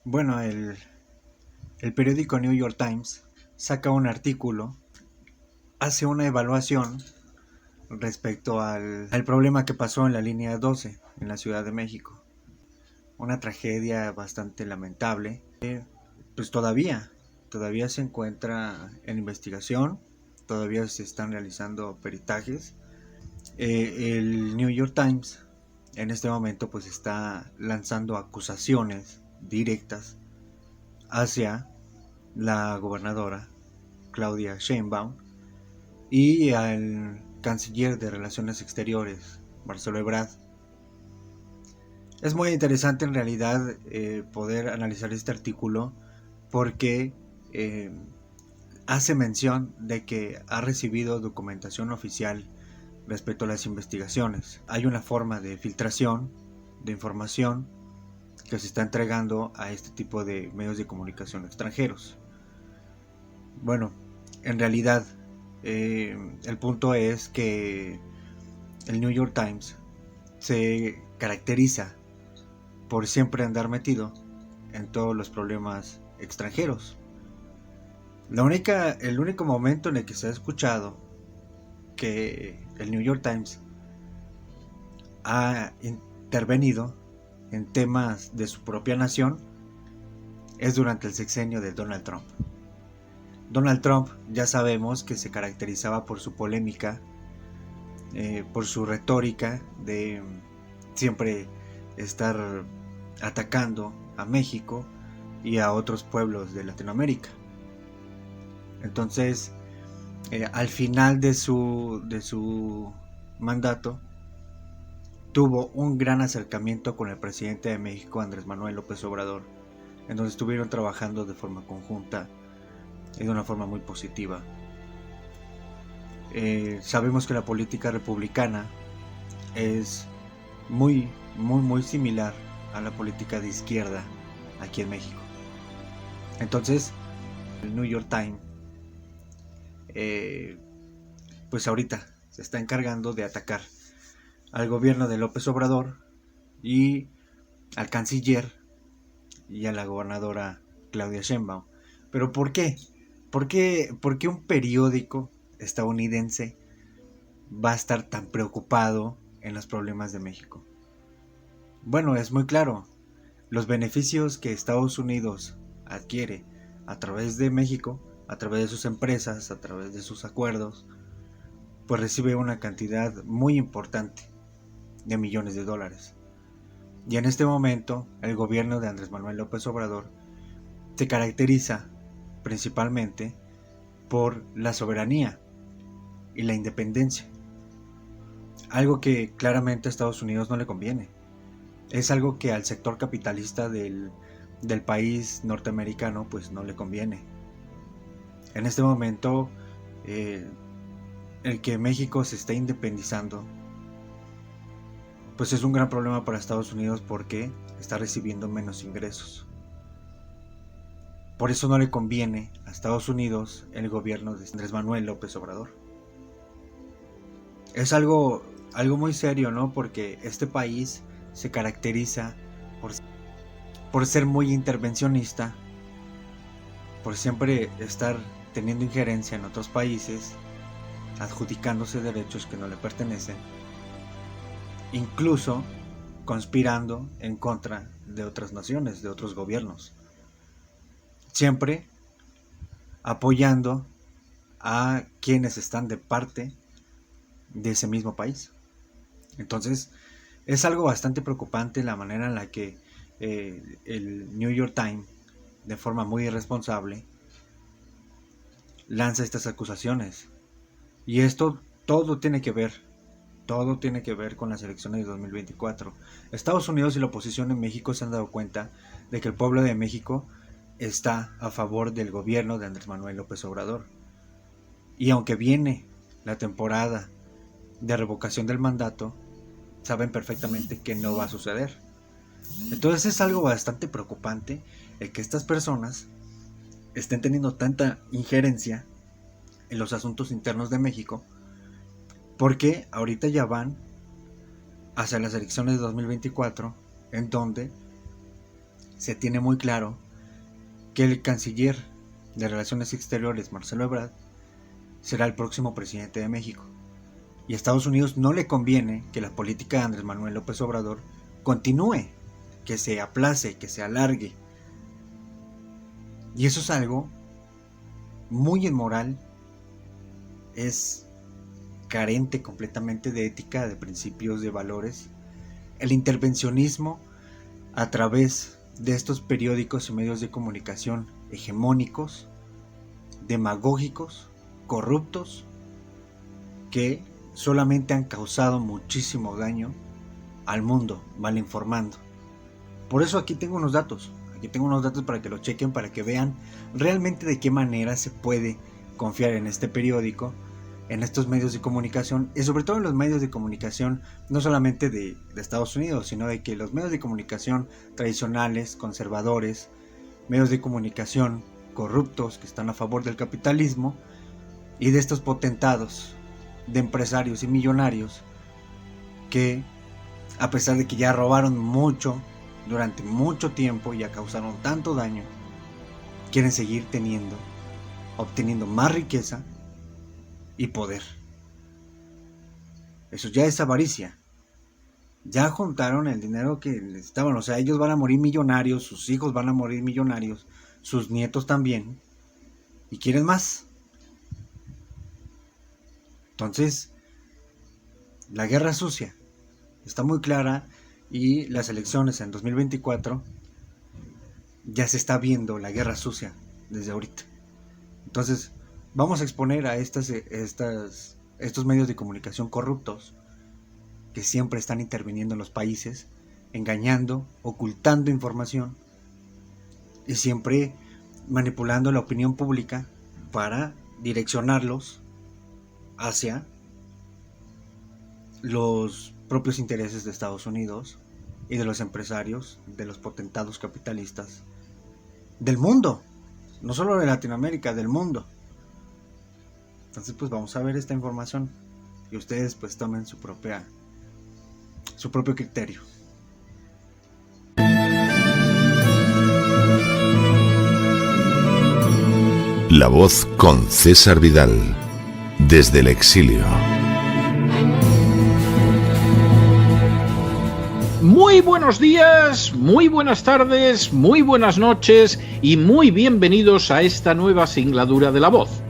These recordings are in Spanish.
Bueno, el periódico New York Times saca un artículo, hace una evaluación respecto al problema que pasó en la línea 12 en la Ciudad de México. Una tragedia bastante lamentable. Pues todavía se encuentra en investigación, todavía se están realizando peritajes. El New York Times en este momento pues está lanzando acusaciones directas hacia la gobernadora Claudia Sheinbaum y al canciller de Relaciones Exteriores Marcelo Ebrard. Es muy interesante en realidad poder analizar este artículo porque eh, hace mención de que ha recibido documentación oficial respecto a las investigaciones. Hay una forma de filtración de información que se está entregando a este tipo de medios de comunicación extranjeros. Bueno, en realidad el punto es que el New York Times se caracteriza por siempre andar metido en todos los problemas extranjeros. El único momento en el que se ha escuchado que el New York Times ha intervenido en temas de su propia nación es durante el sexenio de Donald Trump. Donald Trump ya sabemos que se caracterizaba por su polémica, por su retórica de siempre estar atacando a México y a otros pueblos de Latinoamérica. Entonces, al final de su mandato, tuvo un gran acercamiento con el presidente de México, Andrés Manuel López Obrador, en donde estuvieron trabajando de forma conjunta y de una forma muy positiva. Sabemos que la política republicana es muy similar a la política de izquierda aquí en México. Entonces, el New York Times, pues ahorita se está encargando de atacar al gobierno de López Obrador y al canciller y a la gobernadora Claudia Sheinbaum. ¿Pero por qué? ¿Por qué un periódico estadounidense va a estar tan preocupado en los problemas de México? Bueno, es muy claro. Los beneficios que Estados Unidos adquiere a través de México, a través de sus empresas, a través de sus acuerdos, pues recibe una cantidad muy importante de millones de dólares. Y en este momento, el gobierno de Andrés Manuel López Obrador se caracteriza principalmente por la soberanía y la independencia. Algo que claramente a Estados Unidos no le conviene. Es algo que al sector capitalista del país norteamericano pues no le conviene. En este momento, el que México se esté independizando pues es un gran problema para Estados Unidos porque está recibiendo menos ingresos. Por eso no le conviene a Estados Unidos el gobierno de Andrés Manuel López Obrador. Es algo muy serio, ¿no? Porque este país se caracteriza por ser muy intervencionista, por siempre estar teniendo injerencia en otros países, adjudicándose derechos que no le pertenecen, incluso conspirando en contra de otras naciones, de otros gobiernos, siempre apoyando a quienes están de parte de ese mismo país. Entonces, es algo bastante preocupante la manera en la que el New York Times, de forma muy irresponsable, lanza estas acusaciones. Y esto todo tiene que ver con las elecciones de 2024. Estados Unidos y la oposición en México se han dado cuenta de que el pueblo de México está a favor del gobierno de Andrés Manuel López Obrador. Y aunque viene la temporada de revocación del mandato, saben perfectamente que no va a suceder. Entonces es algo bastante preocupante el que estas personas estén teniendo tanta injerencia en los asuntos internos de México, porque ahorita ya van hacia las elecciones de 2024, en donde se tiene muy claro que el canciller de Relaciones Exteriores, Marcelo Ebrard, será el próximo presidente de México. Y a Estados Unidos no le conviene que la política de Andrés Manuel López Obrador continúe, que se aplace, que se alargue. Y eso es algo muy inmoral, es carente completamente de ética, de principios, de valores. El intervencionismo a través de estos periódicos y medios de comunicación hegemónicos, demagógicos, corruptos, que solamente han causado muchísimo daño al mundo, mal informando. Por eso aquí tengo unos datos para que lo chequen, para que vean realmente de qué manera se puede confiar en este periódico, en estos medios de comunicación, y sobre todo en los medios de comunicación no solamente de Estados Unidos, sino de que los medios de comunicación tradicionales, conservadores, medios de comunicación corruptos que están a favor del capitalismo, y de estos potentados de empresarios y millonarios que, a pesar de que ya robaron mucho durante mucho tiempo y ya causaron tanto daño, quieren seguir obteniendo más riqueza y poder. Eso ya es avaricia. Ya juntaron el dinero que necesitaban. O sea, ellos van a morir millonarios, sus hijos van a morir millonarios, sus nietos también, y quieren más. Entonces, la guerra sucia está muy clara, y las elecciones en 2024 ya se está viendo la guerra sucia desde ahorita. Entonces, vamos a exponer a estos medios de comunicación corruptos que siempre están interviniendo en los países, engañando, ocultando información y siempre manipulando la opinión pública para direccionarlos hacia los propios intereses de Estados Unidos y de los empresarios, de los potentados capitalistas del mundo, no solo de Latinoamérica, del mundo. Entonces, pues vamos a ver esta información y ustedes pues tomen su propio criterio. La Voz con César Vidal, desde el exilio. Muy buenos días, muy buenas tardes, muy buenas noches y muy bienvenidos a esta nueva singladura de La Voz.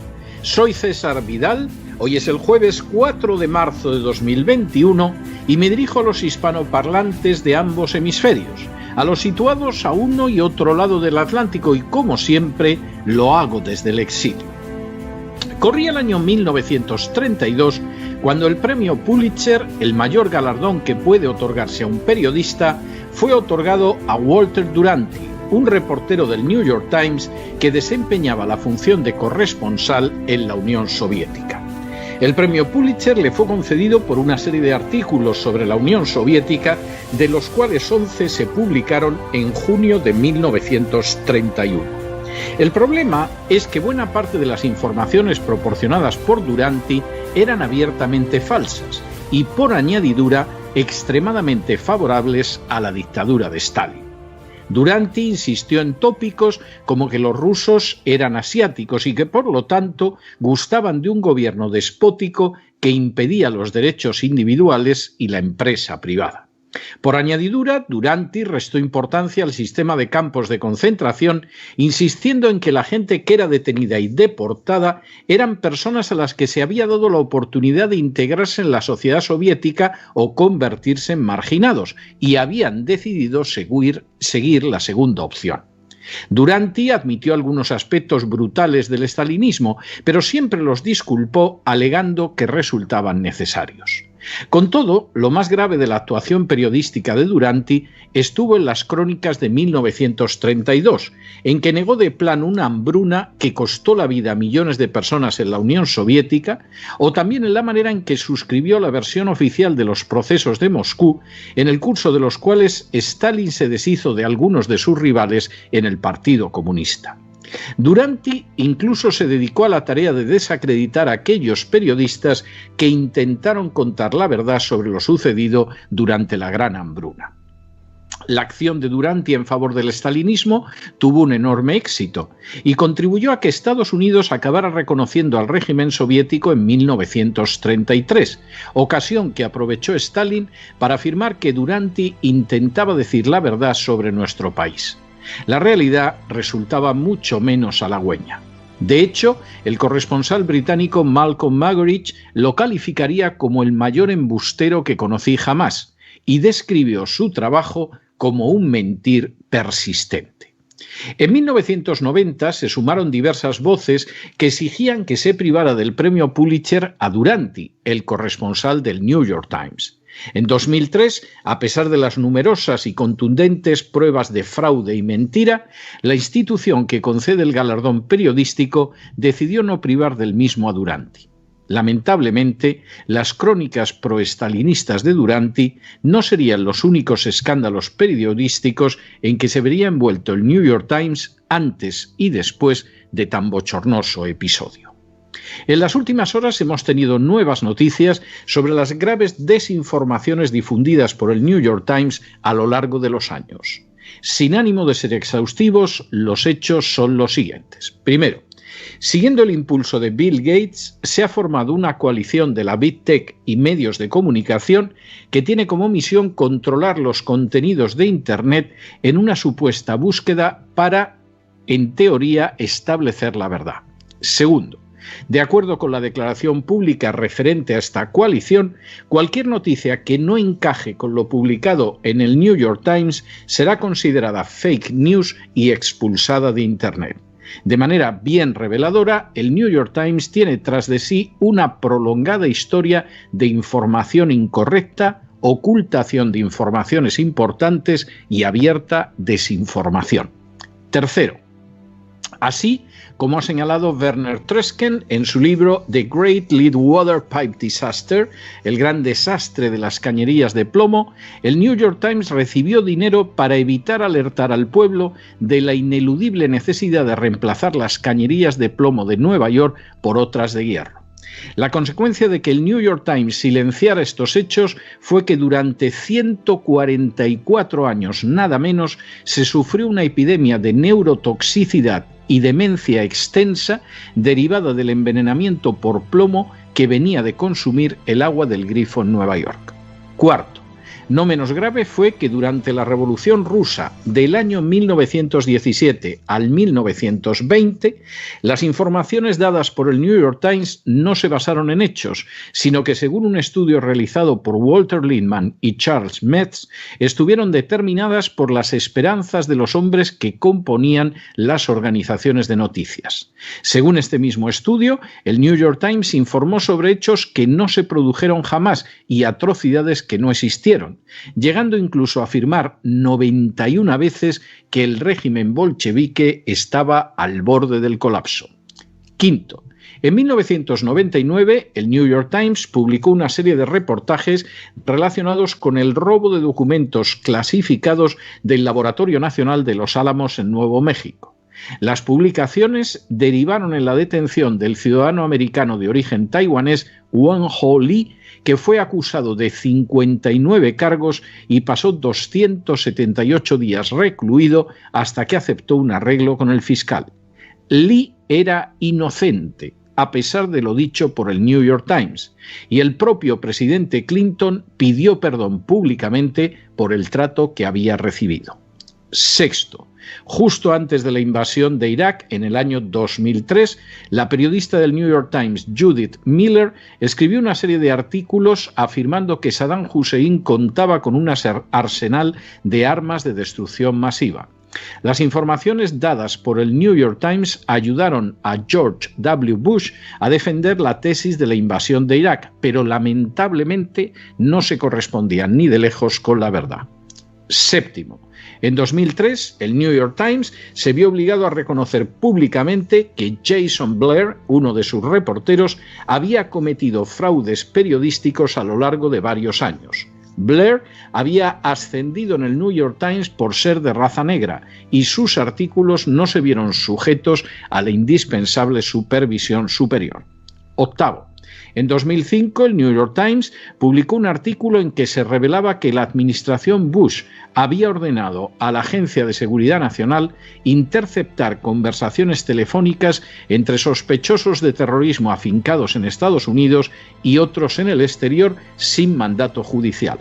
Soy César Vidal, hoy es el jueves 4 de marzo de 2021 y me dirijo a los hispanoparlantes de ambos hemisferios, a los situados a uno y otro lado del Atlántico, y como siempre lo hago desde el exilio. Corría el año 1932 cuando el premio Pulitzer, el mayor galardón que puede otorgarse a un periodista, fue otorgado a Walter Duranty, un reportero del New York Times que desempeñaba la función de corresponsal en la Unión Soviética. El premio Pulitzer le fue concedido por una serie de artículos sobre la Unión Soviética, de los cuales 11 se publicaron en junio de 1931. El problema es que buena parte de las informaciones proporcionadas por Duranty eran abiertamente falsas y, por añadidura, extremadamente favorables a la dictadura de Stalin. Duranty insistió en tópicos como que los rusos eran asiáticos y que, por lo tanto, gustaban de un gobierno despótico que impedía los derechos individuales y la empresa privada. Por añadidura, Duranty restó importancia al sistema de campos de concentración, insistiendo en que la gente que era detenida y deportada eran personas a las que se había dado la oportunidad de integrarse en la sociedad soviética o convertirse en marginados, y habían decidido seguir la segunda opción. Duranty admitió algunos aspectos brutales del estalinismo, pero siempre los disculpó alegando que resultaban necesarios. Con todo, lo más grave de la actuación periodística de Duranty estuvo en las crónicas de 1932, en que negó de plano una hambruna que costó la vida a millones de personas en la Unión Soviética, o también en la manera en que suscribió la versión oficial de los procesos de Moscú, en el curso de los cuales Stalin se deshizo de algunos de sus rivales en el Partido Comunista. Duranty incluso se dedicó a la tarea de desacreditar a aquellos periodistas que intentaron contar la verdad sobre lo sucedido durante la Gran Hambruna. La acción de Duranty en favor del stalinismo tuvo un enorme éxito y contribuyó a que Estados Unidos acabara reconociendo al régimen soviético en 1933, ocasión que aprovechó Stalin para afirmar que Duranty intentaba decir la verdad sobre nuestro país. La realidad resultaba mucho menos halagüeña. De hecho, el corresponsal británico Malcolm Muggeridge lo calificaría como el mayor embustero que conocí jamás y describió su trabajo como un mentir persistente. En 1990 se sumaron diversas voces que exigían que se privara del premio Pulitzer a Duranty, el corresponsal del New York Times. En 2003, a pesar de las numerosas y contundentes pruebas de fraude y mentira, la institución que concede el galardón periodístico decidió no privar del mismo a Duranty. Lamentablemente, las crónicas proestalinistas de Duranty no serían los únicos escándalos periodísticos en que se vería envuelto el New York Times antes y después de tan bochornoso episodio. En las últimas horas hemos tenido nuevas noticias sobre las graves desinformaciones difundidas por el New York Times a lo largo de los años. Sin ánimo de ser exhaustivos, los hechos son los siguientes. Primero, siguiendo el impulso de Bill Gates, se ha formado una coalición de la Big Tech y medios de comunicación que tiene como misión controlar los contenidos de Internet en una supuesta búsqueda para, en teoría, establecer la verdad. Segundo, de acuerdo con la declaración pública referente a esta coalición, cualquier noticia que no encaje con lo publicado en el New York Times será considerada fake news y expulsada de Internet. De manera bien reveladora, el New York Times tiene tras de sí una prolongada historia de información incorrecta, ocultación de informaciones importantes y abierta desinformación. Tercero, así como ha señalado Werner Tresken en su libro The Great Lead Water Pipe Disaster, el gran desastre de las cañerías de plomo, el New York Times recibió dinero para evitar alertar al pueblo de la ineludible necesidad de reemplazar las cañerías de plomo de Nueva York por otras de hierro. La consecuencia de que el New York Times silenciara estos hechos fue que durante 144 años, nada menos, se sufrió una epidemia de neurotoxicidad y demencia extensa derivada del envenenamiento por plomo que venía de consumir el agua del grifo en Nueva York. Cuarto, no menos grave fue que durante la Revolución Rusa del año 1917 al 1920, las informaciones dadas por el New York Times no se basaron en hechos, sino que según un estudio realizado por Walter Lippmann y Charles Metz, estuvieron determinadas por las esperanzas de los hombres que componían las organizaciones de noticias. Según este mismo estudio, el New York Times informó sobre hechos que no se produjeron jamás y atrocidades que no existieron, llegando incluso a afirmar 91 veces que el régimen bolchevique estaba al borde del colapso. Quinto, en 1999 el New York Times publicó una serie de reportajes relacionados con el robo de documentos clasificados del Laboratorio Nacional de Los Álamos en Nuevo México. Las publicaciones derivaron en la detención del ciudadano americano de origen taiwanés Won-ho Lee, que fue acusado de 59 cargos y pasó 278 días recluido hasta que aceptó un arreglo con el fiscal. Lee era inocente, a pesar de lo dicho por el New York Times, y el propio presidente Clinton pidió perdón públicamente por el trato que había recibido. Sexto, justo antes de la invasión de Irak, en el año 2003, la periodista del New York Times, Judith Miller, escribió una serie de artículos afirmando que Saddam Hussein contaba con un arsenal de armas de destrucción masiva. Las informaciones dadas por el New York Times ayudaron a George W. Bush a defender la tesis de la invasión de Irak, pero lamentablemente no se correspondían ni de lejos con la verdad. Séptimo, en 2003, el New York Times se vio obligado a reconocer públicamente que Jason Blair, uno de sus reporteros, había cometido fraudes periodísticos a lo largo de varios años. Blair había ascendido en el New York Times por ser de raza negra y sus artículos no se vieron sujetos a la indispensable supervisión superior. Octavo, En 2005, el New York Times publicó un artículo en que se revelaba que la administración Bush había ordenado a la Agencia de Seguridad Nacional interceptar conversaciones telefónicas entre sospechosos de terrorismo afincados en Estados Unidos y otros en el exterior sin mandato judicial.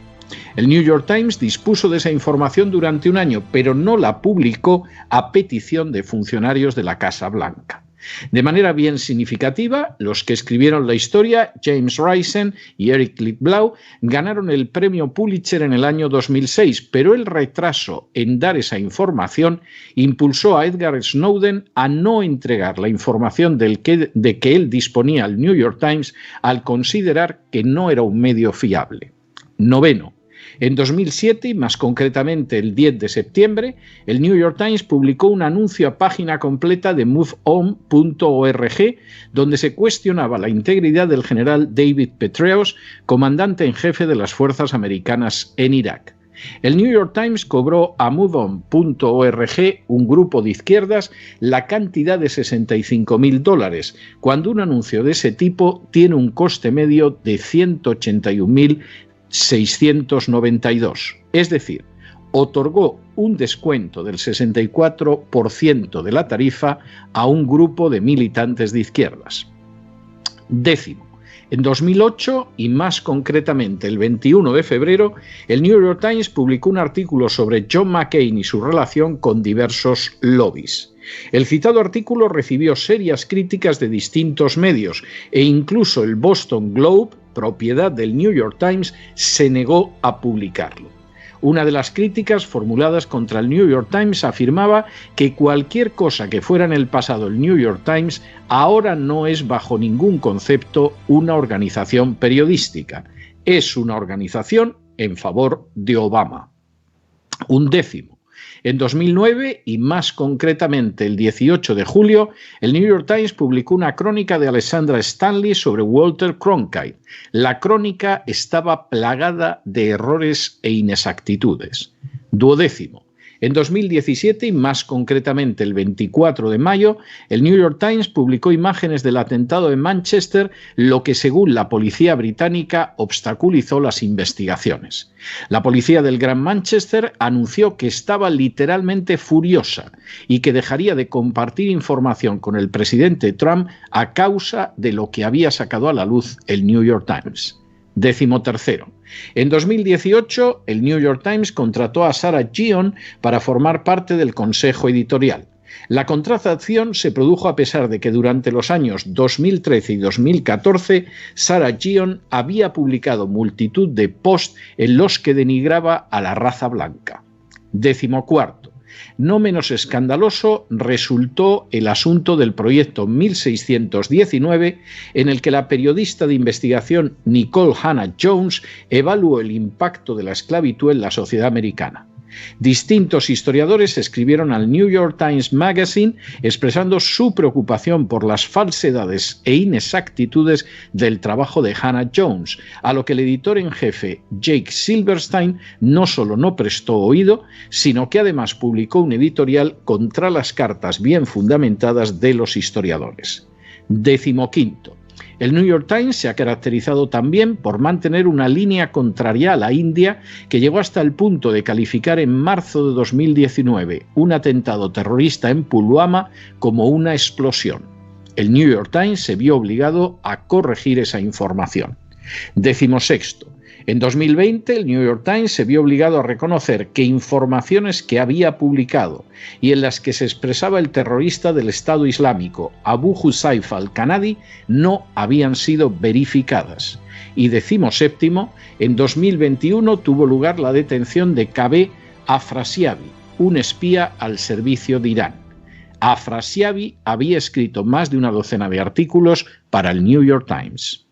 El New York Times dispuso de esa información durante un año, pero no la publicó a petición de funcionarios de la Casa Blanca. De manera bien significativa, los que escribieron la historia, James Risen y Eric Lichtblau, ganaron el premio Pulitzer en el año 2006, pero el retraso en dar esa información impulsó a Edward Snowden a no entregar la información de que él disponía al New York Times al considerar que no era un medio fiable. Noveno. En 2007, y más concretamente el 10 de septiembre, el New York Times publicó un anuncio a página completa de MoveOn.org donde se cuestionaba la integridad del general David Petraeus, comandante en jefe de las fuerzas americanas en Irak. El New York Times cobró a MoveOn.org, un grupo de izquierdas, la cantidad de $65.000, cuando un anuncio de ese tipo tiene un coste medio de $181.692, es decir, otorgó un descuento del 64% de la tarifa a un grupo de militantes de izquierdas. Décimo. En 2008, y más concretamente el 21 de febrero, el New York Times publicó un artículo sobre John McCain y su relación con diversos lobbies. El citado artículo recibió serias críticas de distintos medios e incluso el Boston Globe, propiedad del New York Times, se negó a publicarlo. Una de las críticas formuladas contra el New York Times afirmaba que cualquier cosa que fuera en el pasado el New York Times ahora no es bajo ningún concepto una organización periodística. Es una organización en favor de Obama. Un décimo. En 2009, y más concretamente el 18 de julio, el New York Times publicó una crónica de Alexandra Stanley sobre Walter Cronkite. La crónica estaba plagada de errores e inexactitudes. Duodécimo. En 2017, y más concretamente el 24 de mayo, el New York Times publicó imágenes del atentado de Manchester, lo que según la policía británica obstaculizó las investigaciones. La policía del Gran Manchester anunció que estaba literalmente furiosa y que dejaría de compartir información con el presidente Trump a causa de lo que había sacado a la luz el New York Times. 13. En 2018, el New York Times contrató a Sarah Geon para formar parte del consejo editorial. La contratación se produjo a pesar de que durante los años 2013 y 2014 Sarah Geon había publicado multitud de posts en los que denigraba a la raza blanca. 14. No menos escandaloso resultó el asunto del proyecto 1619, en el que la periodista de investigación Nicole Hannah Jones evaluó el impacto de la esclavitud en la sociedad americana. Distintos historiadores escribieron al New York Times Magazine expresando su preocupación por las falsedades e inexactitudes del trabajo de Hannah Jones, a lo que el editor en jefe Jake Silverstein no solo no prestó oído, sino que además publicó un editorial contra las cartas bien fundamentadas de los historiadores. 15. El New York Times se ha caracterizado también por mantener una línea contraria a la India que llegó hasta el punto de calificar en marzo de 2019 un atentado terrorista en Pulwama como una explosión. El New York Times se vio obligado a corregir esa información. 16. En 2020, el New York Times se vio obligado a reconocer que informaciones que había publicado y en las que se expresaba el terrorista del Estado Islámico, Abu Huzaifa al-Kanadi, no habían sido verificadas. Y 17, en 2021 tuvo lugar la detención de Kaveh Afrasiabi, un espía al servicio de Irán. Afrasiabi había escrito más de una docena de artículos para el New York Times.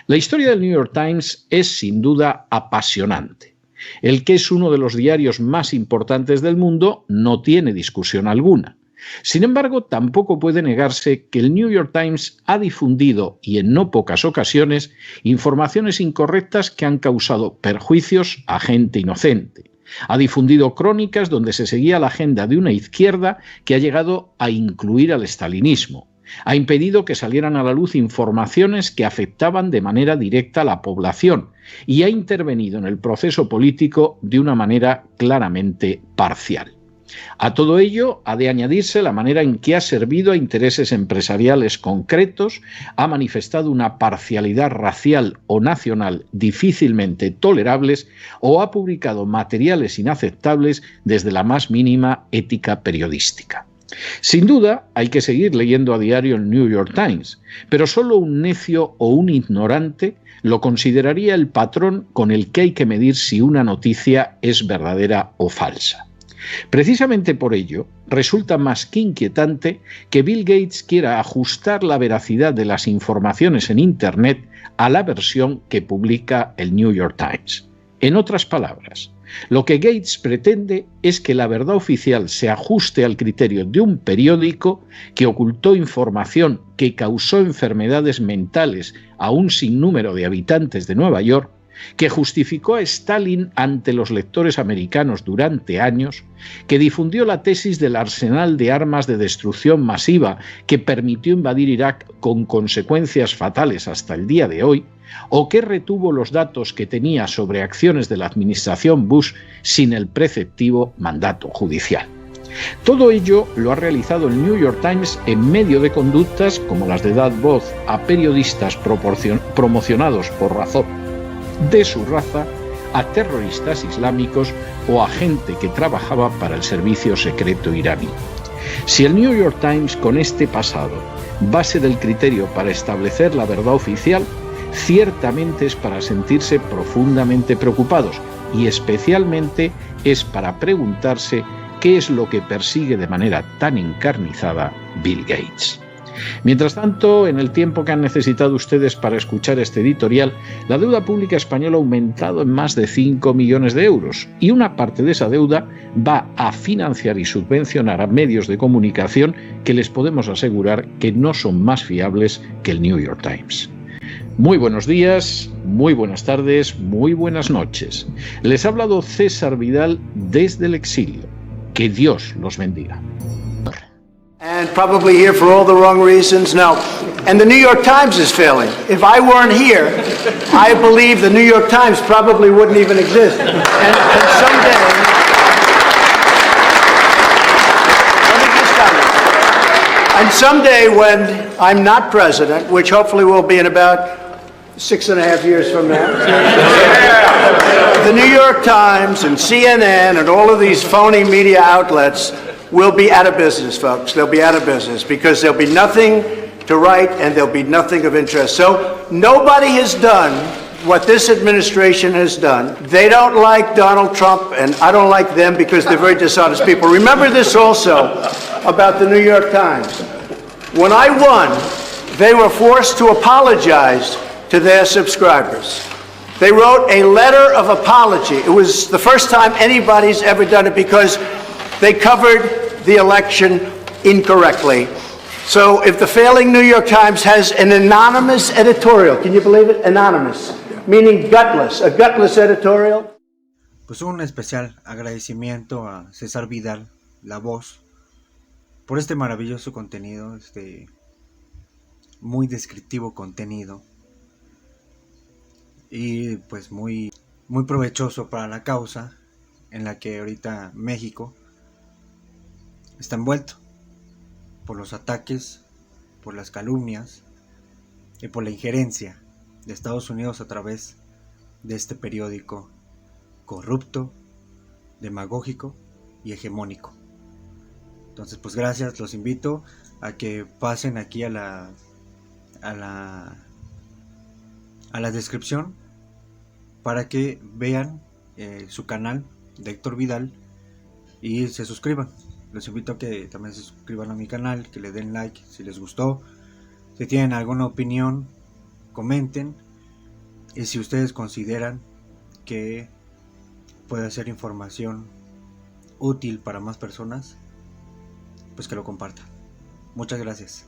La historia del New York Times es sin duda apasionante. El que es uno de los diarios más importantes del mundo no tiene discusión alguna. Sin embargo, tampoco puede negarse que el New York Times ha difundido, y en no pocas ocasiones, informaciones incorrectas que han causado perjuicios a gente inocente. Ha difundido crónicas donde se seguía la agenda de una izquierda que ha llegado a incluir al estalinismo. Ha impedido que salieran a la luz informaciones que afectaban de manera directa a la población y ha intervenido en el proceso político de una manera claramente parcial. A todo ello ha de añadirse la manera en que ha servido a intereses empresariales concretos, ha manifestado una parcialidad racial o nacional difícilmente tolerables o ha publicado materiales inaceptables desde la más mínima ética periodística. Sin duda, hay que seguir leyendo a diario el New York Times, pero solo un necio o un ignorante lo consideraría el patrón con el que hay que medir si una noticia es verdadera o falsa. Precisamente por ello, resulta más que inquietante que Bill Gates quiera ajustar la veracidad de las informaciones en Internet a la versión que publica el New York Times. En otras palabras, lo que Gates pretende es que la verdad oficial se ajuste al criterio de un periódico que ocultó información que causó enfermedades mentales a un sinnúmero de habitantes de Nueva York, que justificó a Stalin ante los lectores americanos durante años, que difundió la tesis del arsenal de armas de destrucción masiva que permitió invadir Irak con consecuencias fatales hasta el día de hoy, o que retuvo los datos que tenía sobre acciones de la administración Bush sin el preceptivo mandato judicial. Todo ello lo ha realizado el New York Times en medio de conductas como las de dar voz a periodistas promocionados por razón de su raza, a terroristas islámicos o a gente que trabajaba para el servicio secreto iraní. Si el New York Times con este pasado base del criterio para establecer la verdad oficial, ciertamente es para sentirse profundamente preocupados y especialmente es para preguntarse qué es lo que persigue de manera tan encarnizada Bill Gates. Mientras tanto, en el tiempo que han necesitado ustedes para escuchar este editorial, la deuda pública española ha aumentado en más de 5 millones de euros y una parte de esa deuda va a financiar y subvencionar a medios de comunicación que les podemos asegurar que no son más fiables que el New York Times. Muy buenos días, muy buenas tardes, muy buenas noches. Les ha hablado César Vidal desde el exilio. Que Dios los bendiga. And probably here for all the wrong reasons. Now, and the New York Times is failing. If I weren't here, I believe the New York Times probably wouldn't even exist. And someday, let me just tell you, and someday when I'm not president, which hopefully will be in about 6.5 years from now, the New York Times and CNN and all of these phony media outlets will be out of business, folks. They'll be out of business because there'll be nothing to write and there'll be nothing of interest. So nobody has done what this administration has done. They don't like Donald Trump, and I don't like them because they're very dishonest people. Remember this also about the New York Times. When I won, they were forced to apologize to their subscribers. They wrote a letter of apology. It was the first time anybody's ever done it because they covered the election incorrectly. So if the failing New York Times has an anonymous editorial, can you believe it? Anonymous, meaning gutless, a gutless editorial. Pues un especial agradecimiento a César Vidal, La Voz, por este maravilloso contenido, este muy descriptivo contenido y pues muy provechoso para la causa en la que ahorita México está envuelto por los ataques, por las calumnias y por la injerencia de Estados Unidos a través de este periódico corrupto, demagógico y hegemónico. Entonces, pues gracias, los invito a que pasen aquí a la descripción para que vean su canal de Héctor Vidal y se suscriban. Los invito a que también se suscriban a mi canal, que le den like si les gustó. Si tienen alguna opinión, comenten. Y si ustedes consideran que puede ser información útil para más personas, pues que lo compartan. Muchas gracias.